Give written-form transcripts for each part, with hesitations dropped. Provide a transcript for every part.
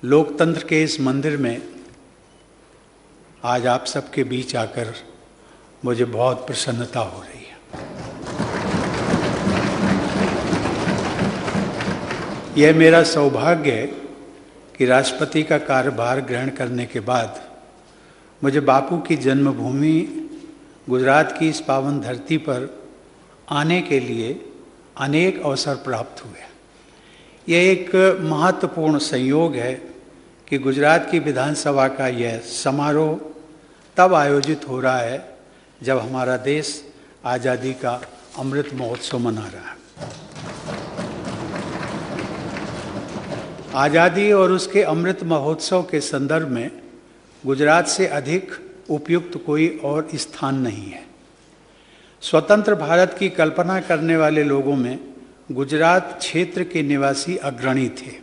लोकतंत्र के इस मंदिर में आज आप सबके बीच आकर मुझे बहुत प्रसन्नता हो रही है। यह मेरा सौभाग्य है कि राष्ट्रपति का कार्यभार ग्रहण करने के बाद मुझे बापू की जन्मभूमि गुजरात की इस पावन धरती पर आने के लिए अनेक अवसर प्राप्त हुए। यह एक महत्वपूर्ण संयोग है कि गुजरात की विधानसभा का यह समारोह तब आयोजित हो रहा है जब हमारा देश आज़ादी का अमृत महोत्सव मना रहा है। आज़ादी और उसके अमृत महोत्सव के संदर्भ में गुजरात से अधिक उपयुक्त कोई और स्थान नहीं है। स्वतंत्र भारत की कल्पना करने वाले लोगों में गुजरात क्षेत्र के निवासी अग्रणी थे।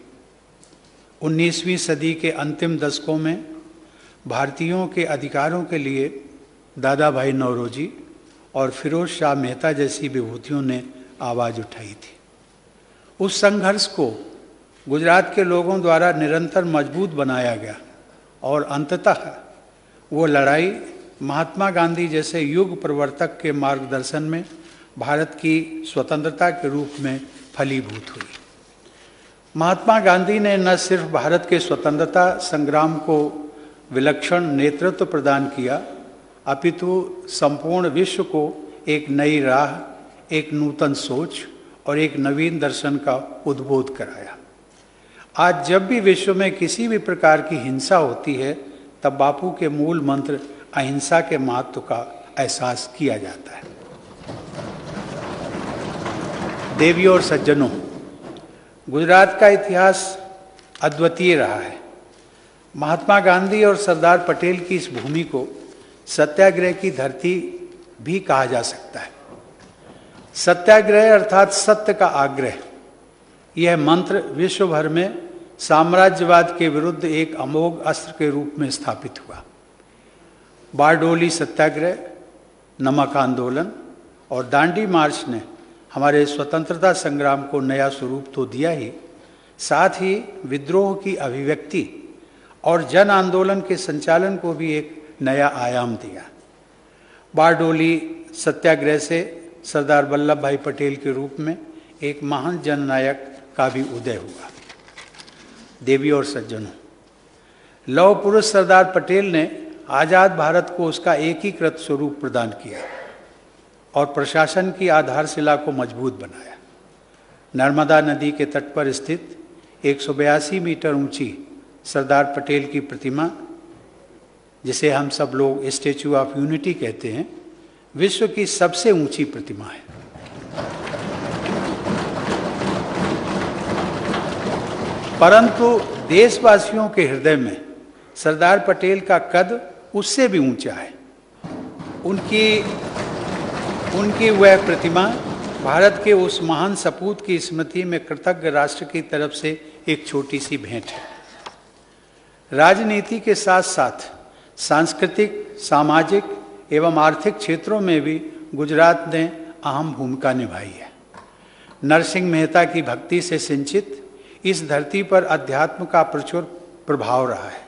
19वीं सदी के अंतिम दशकों में भारतीयों के अधिकारों के लिए दादा भाई नौरोजी और फिरोज शाह मेहता जैसी विभूतियों ने आवाज़ उठाई थी। उस संघर्ष को गुजरात के लोगों द्वारा निरंतर मजबूत बनाया गया और अंततः वो लड़ाई महात्मा गांधी जैसे युग प्रवर्तक के मार्गदर्शन में भारत की स्वतंत्रता के रूप में फलीभूत हुई। महात्मा गांधी ने न सिर्फ भारत के स्वतंत्रता संग्राम को विलक्षण नेतृत्व प्रदान किया, अपितु संपूर्ण विश्व को एक नई राह, एक नूतन सोच और एक नवीन दर्शन का उद्बोध कराया। आज जब भी विश्व में किसी भी प्रकार की हिंसा होती है, तब बापू के मूल मंत्र अहिंसा के महत्व का एहसास किया जाता है। देवियों और सज्जनों, गुजरात का इतिहास अद्वितीय रहा है। महात्मा गांधी और सरदार पटेल की इस भूमि को सत्याग्रह की धरती भी कहा जा सकता है। सत्याग्रह अर्थात सत्य का आग्रह, यह मंत्र विश्व भर में साम्राज्यवाद के विरुद्ध एक अमोघ अस्त्र के रूप में स्थापित हुआ। बारडोली सत्याग्रह, नमक आंदोलन और दांडी मार्च ने हमारे स्वतंत्रता संग्राम को नया स्वरूप तो दिया ही, साथ ही विद्रोह की अभिव्यक्ति और जन आंदोलन के संचालन को भी एक नया आयाम दिया। बारडोली सत्याग्रह से सरदार वल्लभ भाई पटेल के रूप में एक महान जननायक का भी उदय हुआ। देवियों और सज्जनों, लौह पुरुष सरदार पटेल ने आज़ाद भारत को उसका एकीकृत स्वरूप प्रदान किया और प्रशासन की आधारशिला को मजबूत बनाया। नर्मदा नदी के तट पर स्थित 182 मीटर ऊंची सरदार पटेल की प्रतिमा, जिसे हम सब लोग स्टैच्यू ऑफ यूनिटी कहते हैं, विश्व की सबसे ऊंची प्रतिमा है। परंतु देशवासियों के हृदय में सरदार पटेल का कद उससे भी ऊंचा है। उनकी वह प्रतिमा भारत के उस महान सपूत की स्मृति में कृतज्ञ राष्ट्र की तरफ से एक छोटी सी भेंट है। राजनीति के साथ साथ सांस्कृतिक, सामाजिक एवं आर्थिक क्षेत्रों में भी गुजरात ने अहम भूमिका निभाई है। नरसिंह मेहता की भक्ति से सिंचित इस धरती पर अध्यात्म का प्रचुर प्रभाव रहा है।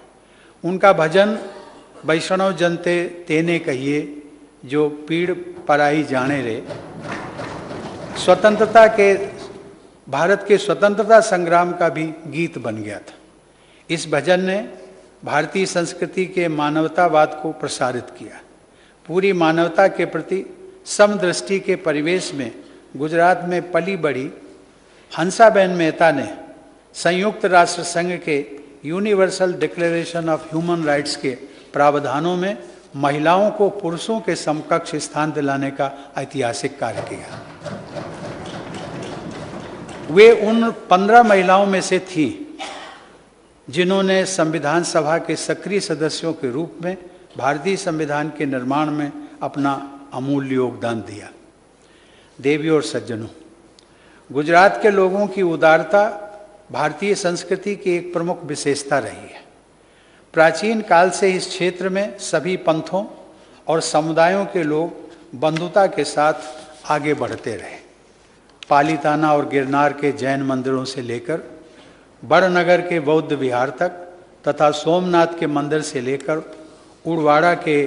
उनका भजन वैष्णव जनते तेने कहिए जो पीड़ पराई जाने रे, भारत के स्वतंत्रता संग्राम का भी गीत बन गया था। इस भजन ने भारतीय संस्कृति के मानवतावाद को प्रसारित किया। पूरी मानवता के प्रति समदृष्टि के परिवेश में गुजरात में पली बढ़ी हंसाबेन मेहता ने संयुक्त राष्ट्र संघ के universal declaration of human rights के प्रावधानों में महिलाओं को पुरुषों के समकक्ष स्थान दिलाने का ऐतिहासिक कार्य किया। वे उन 15 महिलाओं में से थी जिन्होंने संविधान सभा के सक्रिय सदस्यों के रूप में भारतीय संविधान के निर्माण में अपना अमूल्य योगदान दिया। देवियों और सज्जनों, गुजरात के लोगों की उदारता भारतीय संस्कृति की एक प्रमुख विशेषता रही है। प्राचीन काल से इस क्षेत्र में सभी पंथों और समुदायों के लोग बंधुता के साथ आगे बढ़ते रहे। पालीताना और गिरनार के जैन मंदिरों से लेकर बड़नगर के बौद्ध विहार तक तथा सोमनाथ के मंदिर से लेकर उड़वाड़ा के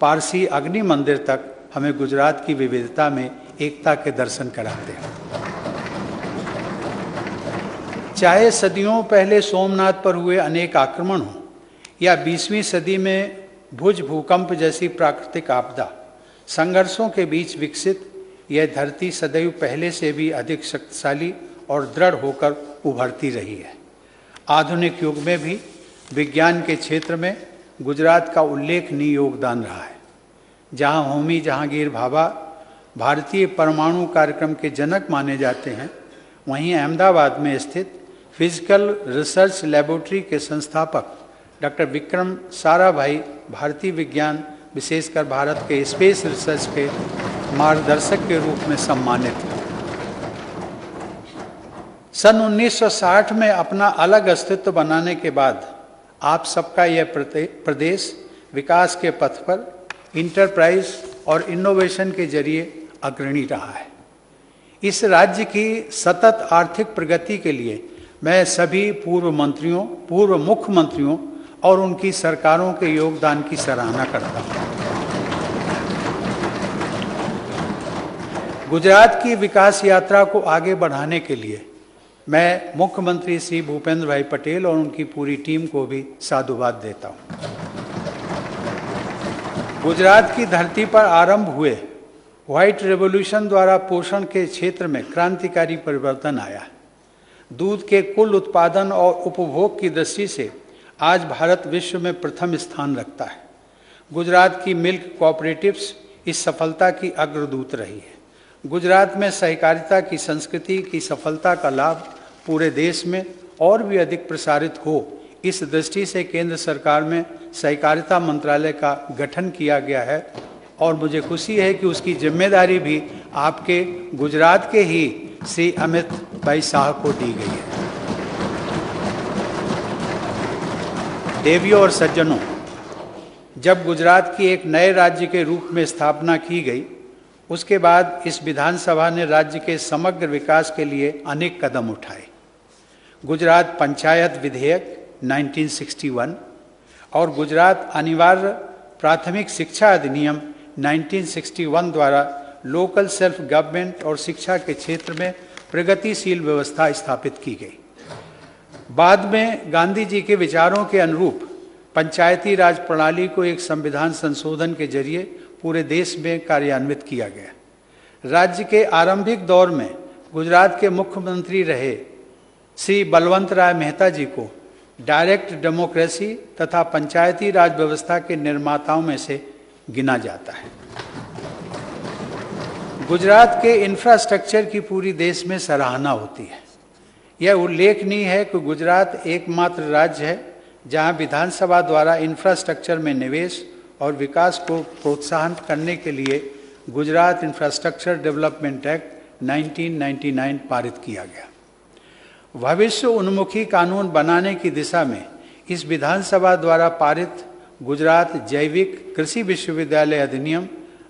पारसी अग्नि मंदिर तक हमें गुजरात की विविधता में एकता के दर्शन कराते हैं। चाहे सदियों पहले सोमनाथ पर हुए अनेक आक्रमण हों या 20वीं सदी में भुज भूकंप जैसी प्राकृतिक आपदा, संघर्षों के बीच विकसित यह धरती सदैव पहले से भी अधिक शक्तिशाली और दृढ़ होकर उभरती रही है। आधुनिक युग में भी विज्ञान के क्षेत्र में गुजरात का उल्लेखनीय योगदान रहा है। जहां होमी जहांगीर भाभा भारतीय परमाणु कार्यक्रम के जनक माने जाते हैं, वहीं अहमदाबाद में स्थित फिजिकल रिसर्च लैबोरेटरी के संस्थापक डॉक्टर विक्रम साराभाई भारतीय विज्ञान, विशेषकर भारत के स्पेस रिसर्च के मार्गदर्शक के रूप में सम्मानित हैं। सन 1960 में अपना अलग अस्तित्व बनाने के बाद आप सबका यह प्रदेश विकास के पथ पर इंटरप्राइज और इनोवेशन के जरिए अग्रणी रहा है। इस राज्य की सतत आर्थिक प्रगति के लिए मैं सभी पूर्व मंत्रियों, पूर्व मुख्यमंत्रियों और उनकी सरकारों के योगदान की सराहना करता हूँ। गुजरात की विकास यात्रा को आगे बढ़ाने के लिए मैं मुख्यमंत्री श्री भूपेंद्र भाई पटेल और उनकी पूरी टीम को भी साधुवाद देता हूँ। गुजरात की धरती पर आरंभ हुए व्हाइट रेवोल्यूशन द्वारा पोषण के क्षेत्र में क्रांतिकारी परिवर्तन आया। दूध के कुल उत्पादन और उपभोग की दृष्टि से आज भारत विश्व में प्रथम स्थान रखता है। गुजरात की मिल्क कोऑपरेटिव्स इस सफलता की अग्रदूत रही है। गुजरात में सहकारिता की संस्कृति की सफलता का लाभ पूरे देश में और भी अधिक प्रसारित हो, इस दृष्टि से केंद्र सरकार में सहकारिता मंत्रालय का गठन किया गया है और मुझे खुशी है कि उसकी जिम्मेदारी भी आपके गुजरात के ही श्री अमित भाई शाह को दी गई है। देवियों और सज्जनों, जब गुजरात की एक नए राज्य के रूप में स्थापना की गई, उसके बाद इस विधानसभा ने राज्य के समग्र विकास के लिए अनेक कदम उठाए। गुजरात पंचायत विधेयक 1961 और गुजरात अनिवार्य प्राथमिक शिक्षा अधिनियम 1961 द्वारा लोकल सेल्फ गवर्नमेंट और शिक्षा के क्षेत्र में प्रगतिशील व्यवस्था स्थापित की गई। बाद में गांधी जी के विचारों के अनुरूप पंचायती राज प्रणाली को एक संविधान संशोधन के जरिए पूरे देश में कार्यान्वित किया गया। राज्य के आरंभिक दौर में गुजरात के मुख्यमंत्री रहे श्री बलवंत राय मेहता जी को डायरेक्ट डेमोक्रेसी तथा पंचायती राज व्यवस्था के निर्माताओं में से गिना जाता है। गुजरात के इंफ्रास्ट्रक्चर की पूरी देश में सराहना होती है। यह उल्लेखनीय है कि गुजरात एकमात्र राज्य है जहां विधानसभा द्वारा इंफ्रास्ट्रक्चर में निवेश और विकास को प्रोत्साहन करने के लिए गुजरात इंफ्रास्ट्रक्चर डेवलपमेंट एक्ट 1999 पारित किया गया। भविष्य उन्मुखी कानून बनाने की दिशा में इस विधानसभा द्वारा पारित गुजरात जैविक कृषि विश्वविद्यालय अधिनियम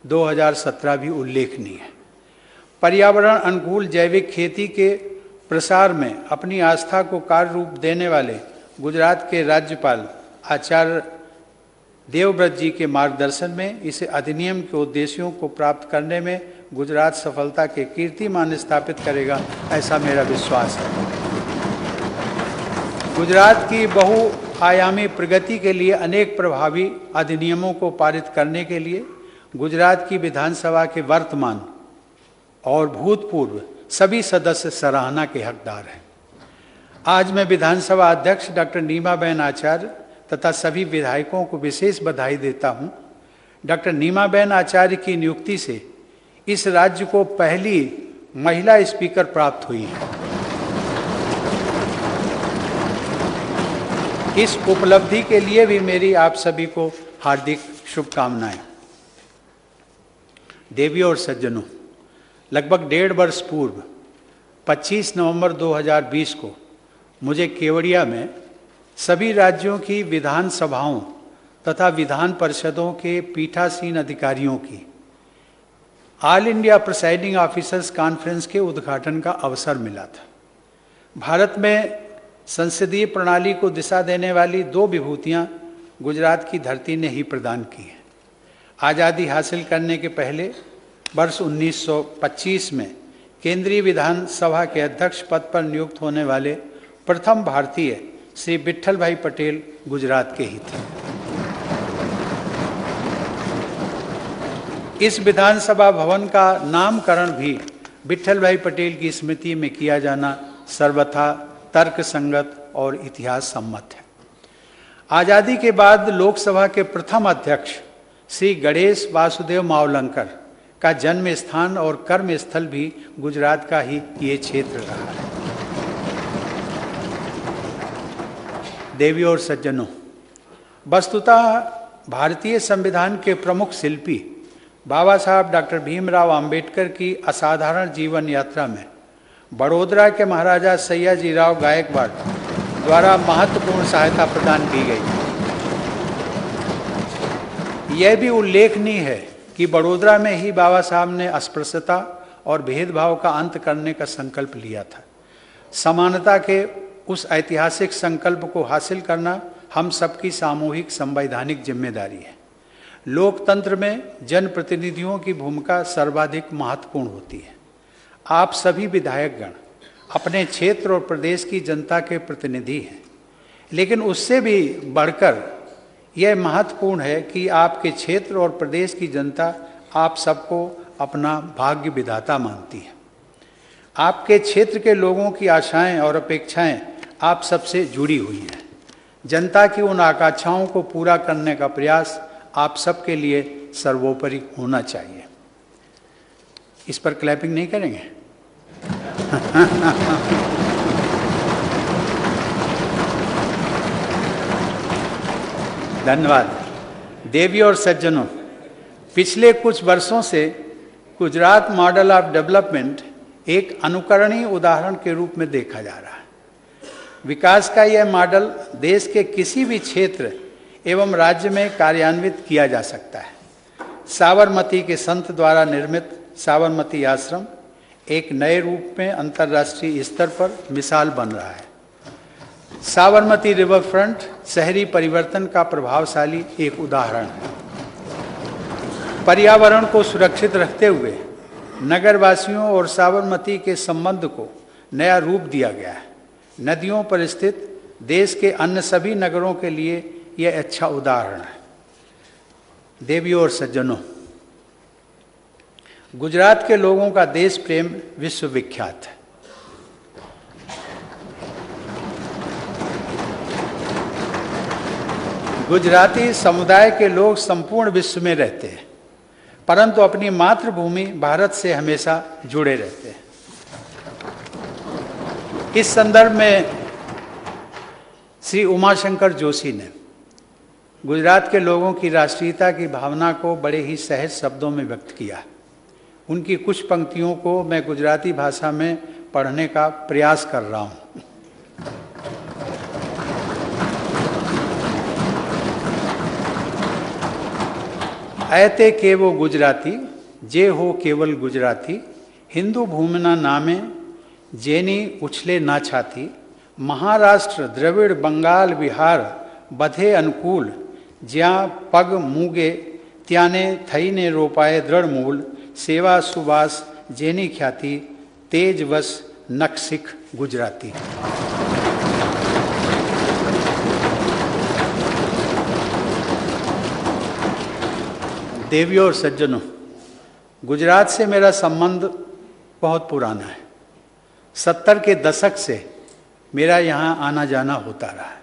2017 भी उल्लेखनीय है। पर्यावरण अनुकूल जैविक खेती के प्रसार में अपनी आस्था को कार्य रूप देने वाले गुजरात के राज्यपाल आचार्य देवव्रत जी के मार्गदर्शन में इस अधिनियम के उद्देश्यों को प्राप्त करने में गुजरात सफलता के कीर्तिमान स्थापित करेगा, ऐसा मेरा विश्वास है। गुजरात की बहुआयामी प्रगति के लिए अनेक प्रभावी अधिनियमों को पारित करने के लिए गुजरात की विधानसभा के वर्तमान और भूतपूर्व सभी सदस्य सराहना के हकदार हैं। आज मैं विधानसभा अध्यक्ष डॉक्टर नीमाबेन आचार्य तथा सभी विधायकों को विशेष बधाई देता हूं। डॉक्टर नीमाबेन आचार्य की नियुक्ति से इस राज्य को पहली महिला स्पीकर प्राप्त हुई है। इस उपलब्धि के लिए भी मेरी आप सभी को हार्दिक शुभकामनाएं। देवियों और सज्जनों, लगभग 1.5 वर्ष पूर्व 25 नवंबर 2020 को मुझे केवड़िया में सभी राज्यों की विधानसभाओं तथा विधान परिषदों के पीठासीन अधिकारियों की all India presiding officers conference के उद्घाटन का अवसर मिला था। भारत में संसदीय प्रणाली को दिशा देने वाली 2 विभूतियां गुजरात की धरती ने ही प्रदान की हैं। आज़ादी हासिल करने के पहले वर्ष 1925 में केंद्रीय विधानसभा के अध्यक्ष पद पर नियुक्त होने वाले प्रथम भारतीय श्री विट्ठल भाई पटेल गुजरात के ही थे। इस विधानसभा भवन का नामकरण भी विट्ठल भाई पटेल की स्मृति में किया जाना सर्वथा तर्कसंगत और इतिहास सम्मत है। आज़ादी के बाद लोकसभा के प्रथम अध्यक्ष श्री गणेश वासुदेव मावलंकर का जन्म स्थान और कर्म स्थल भी गुजरात का ही ये क्षेत्र रहा है। देवियों और सज्जनों, वस्तुतः भारतीय संविधान के प्रमुख शिल्पी बाबा साहब डॉक्टर भीमराव अंबेडकर की असाधारण जीवन यात्रा में बड़ौदा के महाराजा सयाजीराव गायकवाड़ द्वारा महत्वपूर्ण सहायता प्रदान की गई। यह भी उल्लेखनीय है कि बड़ौदा में ही बाबा साहब ने अस्पृश्यता और भेदभाव का अंत करने का संकल्प लिया था। समानता के उस ऐतिहासिक संकल्प को हासिल करना हम सबकी सामूहिक संवैधानिक जिम्मेदारी है। लोकतंत्र में जनप्रतिनिधियों की भूमिका सर्वाधिक महत्वपूर्ण होती है। आप सभी विधायकगण अपने क्षेत्र और प्रदेश की जनता के प्रतिनिधि हैं, लेकिन उससे भी बढ़कर यह महत्वपूर्ण है कि आपके क्षेत्र और प्रदेश की जनता आप सबको अपना भाग्य विधाता मानती है। आपके क्षेत्र के लोगों की आशाएं और अपेक्षाएं आप सबसे जुड़ी हुई हैं। जनता की उन आकांक्षाओं को पूरा करने का प्रयास आप सबके लिए सर्वोपरि होना चाहिए। इस पर क्लैपिंग नहीं करेंगे? धन्यवाद। देवियों और सज्जनों, पिछले कुछ वर्षों से गुजरात मॉडल ऑफ डेवलपमेंट एक अनुकरणीय उदाहरण के रूप में देखा जा रहा है। विकास का यह मॉडल देश के किसी भी क्षेत्र एवं राज्य में कार्यान्वित किया जा सकता है। साबरमती के संत द्वारा निर्मित साबरमती आश्रम एक नए रूप में अंतर्राष्ट्रीय स्तर पर मिसाल बन रहा है। साबरमती रिवर फ्रंट शहरी परिवर्तन का प्रभावशाली एक उदाहरण है। पर्यावरण को सुरक्षित रखते हुए नगरवासियों और साबरमती के संबंध को नया रूप दिया गया है। नदियों पर स्थित देश के अन्य सभी नगरों के लिए यह अच्छा उदाहरण है। देवियों और सज्जनों, गुजरात के लोगों का देश प्रेम विश्वविख्यात है। गुजराती समुदाय के लोग संपूर्ण विश्व में रहते हैं, परंतु अपनी मातृभूमि भारत से हमेशा जुड़े रहते हैं। इस संदर्भ में श्री उमाशंकर जोशी ने गुजरात के लोगों की राष्ट्रीयता की भावना को बड़े ही सहज शब्दों में व्यक्त किया। उनकी कुछ पंक्तियों को मैं गुजराती भाषा में पढ़ने का प्रयास कर रहा हूँ। ऐते केवो गुजराती जे हो केवल गुजराती, हिंदू भूमिना नामे जेनी उछले ना छाती, महाराष्ट्र द्रविड़ बंगाल बिहार बधे अनुकूल, ज्યાં पग मूगे त्याने थईने रोपाए दृढ़ मूल, सेवा सुवास जेनी ख्याति तेज वश नक्सिक गुजराती। देवियों और सज्जनों, गुजरात से मेरा संबंध बहुत पुराना है। 70 के दशक से मेरा यहाँ आना जाना होता रहा है।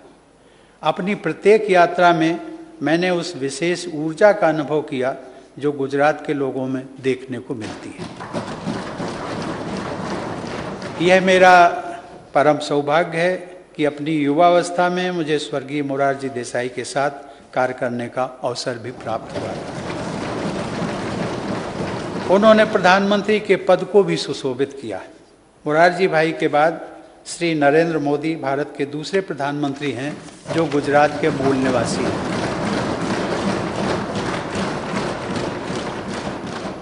अपनी प्रत्येक यात्रा में मैंने उस विशेष ऊर्जा का अनुभव किया जो गुजरात के लोगों में देखने को मिलती है। यह मेरा परम सौभाग्य है कि अपनी युवावस्था में मुझे स्वर्गीय मोरारजी देसाई के साथ कार्य करने का अवसर भी प्राप्त हुआ। उन्होंने प्रधानमंत्री के पद को भी सुशोभित किया। मोरारजी भाई के बाद श्री नरेंद्र मोदी भारत के दूसरे प्रधानमंत्री हैं जो गुजरात के मूल निवासी हैं।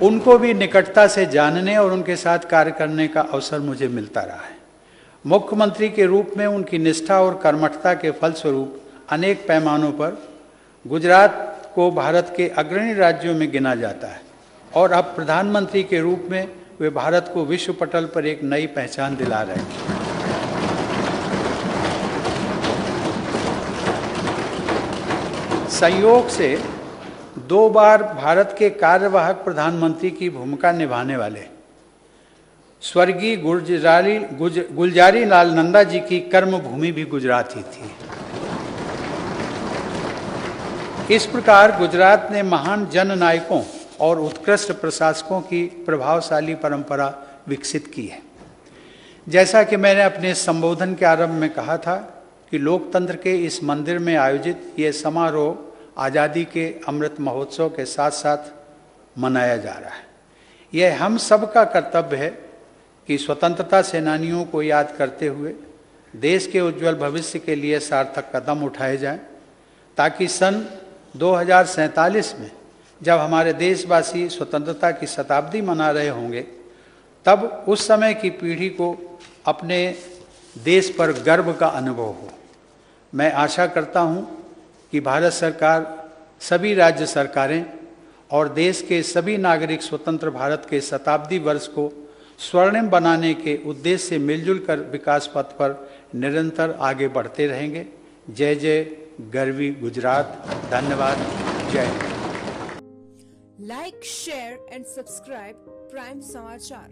उनको भी निकटता से जानने और उनके साथ कार्य करने का अवसर मुझे मिलता रहा है। मुख्यमंत्री के रूप में उनकी निष्ठा और कर्मठता के फलस्वरूप अनेक पैमानों पर गुजरात को भारत के अग्रणी राज्यों में गिना जाता है और अब प्रधानमंत्री के रूप में वे भारत को विश्व पटल पर एक नई पहचान दिला रहे हैं। संयोग से 2 बार भारत के कार्यवाहक प्रधानमंत्री की भूमिका निभाने वाले स्वर्गीय गुलजारी लाल नंदा जी की कर्मभूमि भी गुजरात ही थी। इस प्रकार गुजरात ने महान जननायकों और उत्कृष्ट प्रशासकों की प्रभावशाली परंपरा विकसित की है। जैसा कि मैंने अपने संबोधन के आरंभ में कहा था कि लोकतंत्र के इस मंदिर में आयोजित ये समारोह आज़ादी के अमृत महोत्सव के साथ साथ मनाया जा रहा है। यह हम सब का कर्तव्य है कि स्वतंत्रता सेनानियों को याद करते हुए देश के उज्जवल भविष्य के लिए सार्थक कदम उठाए जाएं, ताकि सन 2047 में जब हमारे देशवासी स्वतंत्रता की शताब्दी मना रहे होंगे, तब उस समय की पीढ़ी को अपने देश पर गर्व का अनुभव हो। मैं आशा करता हूँ कि भारत सरकार, सभी राज्य सरकारें और देश के सभी नागरिक स्वतंत्र भारत के शताब्दी वर्ष को स्वर्णिम बनाने के उद्देश्य से मिलजुल कर विकास पथ पर निरंतर आगे बढ़ते रहेंगे। जय जय गर्वी गुजरात। धन्यवाद। जय Hind. Like, share and subscribe prime समाचार।